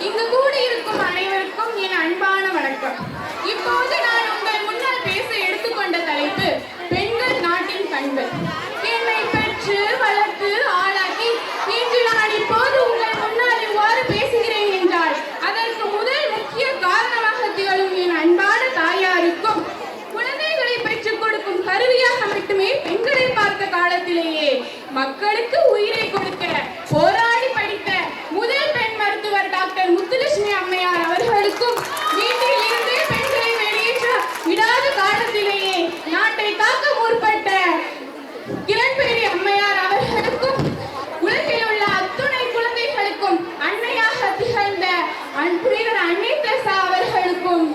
இங்கு கூடியிருக்கும் அனைவருக்கும் என் அன்பான வணக்கம். இப்போது நான் உங்கள் முன்னால் பேச எடுத்துக்கொண்ட தலைப்பு பெண்கள் நாட்டின் கண்கள். என்னை பெற்று வளர்த்து ஆளாக்கி இன்று நான் இப்போது உங்கள் முன்னால் இவ்வாறு பேசுகிறேன் என்றால் அதற்கு முதல் முக்கிய காரணமாக திகழும் என் அன்பான தாயாருக்கும் குழந்தைகளை பெற்றுக் கொடுக்கும் கருவியாக மட்டுமே பெண்களை பார்த்த காலத்திலேயே மக்களுக்கு உயிரை கொடுக்க போராடி படித்த முதல் பெண் மருத்துவர் டாக்டர் முத்துலட்சுமி அம்மையார் அவர்களுக்கும் வீட்டில் இருந்தே பெண்களை வெளியேற்ற விடாத காலத்திலேயே நாட்டை காக்க முற்பட்ட கிரண்பேடி அம்மையார் அவர்களுக்கும் உலகில் உள்ள அத்துணை குழந்தைகளுக்கும் அன்னையாக திகழ்ந்த புனிதர் அன்னை தெரசா அவர்களுக்கும்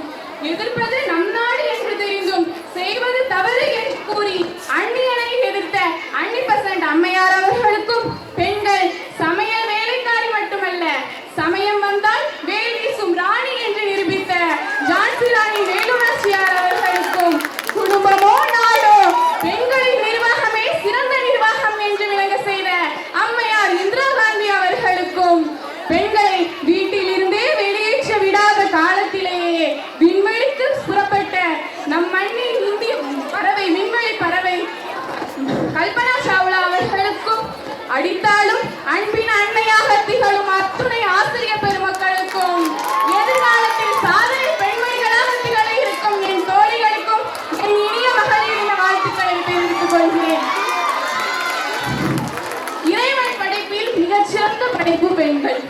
எதிர்ப்பது நம் நாடு என்று தெரிந்தும் செய்வது தவறு என்று கூறி அந்நியனை எதிர்த்த அன்னிபெசன்ட் அம்மையார் அவர்களுக்கும் பெண்கள் சமையல் வேலைக்காரி மட்டுமல்ல சமயம் வந்தால் வேல் வீசும் ராணி என்று நிரூபித்த ஜான்சி ராணி வேலு நாச்சியார் அவர்களுக்கும் குடும்பமோ நாடோ பெண்களின் நிர்வாகமே சிறந்த நிர்வாகம் என்று விளங்க செய்த அம்மையார் இந்திரா காந்தி அவர்களுக்கும் பெண்களை வீட்டில் இருந்தே வெளியேற்ற விடாத காலத்திலேயே விண்வெளிக்கு புறப்பட்ட நம் மண்ணின் இந்திய பறவை விண்வெளி பறவை கல்பனா சாவ்லா அவர்களுக்கும் அடித்தாலும் அன்பின் அன்னையாக திகழும் அத்துணை ஆசிரியர் பெருமக்களுக்கும் எதிர்காலத்தில் சாதனை பெண்மணிகளாக திகழ இருக்கும் என் தோழிகளுக்கும் என் இனிய மகளிரின் வாழ்த்துக்களை தெரிவித்துக் கொள்கிறேன். இறைவன் படைப்பில் மிகச்சிறந்த படைப்பு பெண்கள்.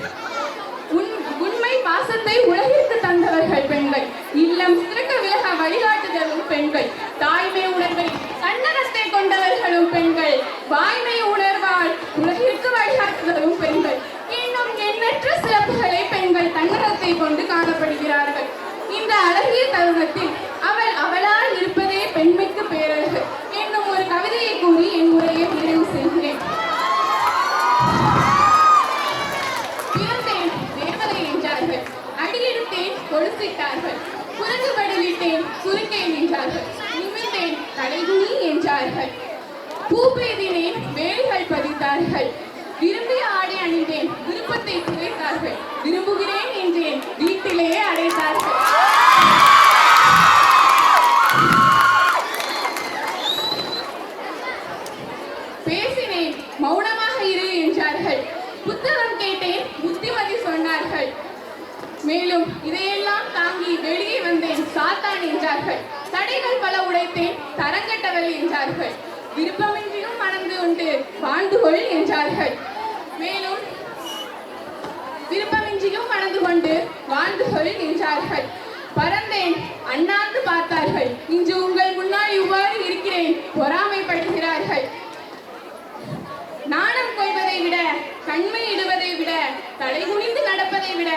உண்மை பாசத்தை உலகிற்கு தந்தவர்கள் பெண்கள். இல்லம் சிறக்க விலக வழிகாட்டுதலும் பெண்கள். தாய்மை உணர்வை தன்னகத்தை கொண்டவர்களும் பெண்கள். வாய்மை உணர்வால் உலகிற்கு வழிகாட்டுதலும் பெண்கள். இன்னும் எண்ணற்ற சிறப்புகளை பெண்கள் தன்னகத்தை கொண்டு காணப்படுகிறார்கள். இந்த அழகிய தருணத்தில் அவள் அவளால் இருப்பதே பெண்மைக்கு பேரழகு என்னும் ஒரு கவிதையை கூறி என் உரையை நிறைவு செய்கிறேன். பிறந்தேன் தேவதை என்றார்கள், அடியெடுத்தேன் கொலுசிட்டார்கள், குரங்கு பதிலிட்டேன் சுருக்கேன் என்றார்கள், நிமிர்ந்தேன் தலைகுனி என்றார்கள், பூ பெய்தினேன் வேலிகள் பதித்தார்கள், விரும்பிய ஆடை அணிந்தேன் விருப்பத்தை குறைத்தார்கள், விரும்புகிறேன் என்றேன் வீட்டிலேயே அடைத்தார்கள். பேசினேன் மௌனமாக இரு என்றார்கள், புத்தகம் கேட்டேன் புத்திமதி சொன்னார்கள், மேலும் இதையெல்லாம் தாங்கி வெளியே வந்தேன் சாத்தான் என்றார்கள், தடைகள் பல உடைத்தேன் தரங்கட்டவள் என்றார்கள், விருப்பமின்றியும் மணந்து கொண்டு வாழ்ந்து கொள் என்றார்கள், மேலும் விருப்பமின்றியும் மணந்து கொண்டு வாழ்ந்து கொள் என்றார்கள். பறந்தேன் அண்ணாந்து பார்த்தார்கள், இன்று உங்கள் முன்னால் இவ்வாறு இருக்கிறேன் பொறாமைப்படுகிறார்கள். நாணம் கொள்வதை விட கண்மை இடுவதை விட தலை குனிந்து நடப்பதை விட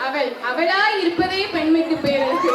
அவள் அவளாய் இருப்பதே பெண்மைக்கு பேரழகு.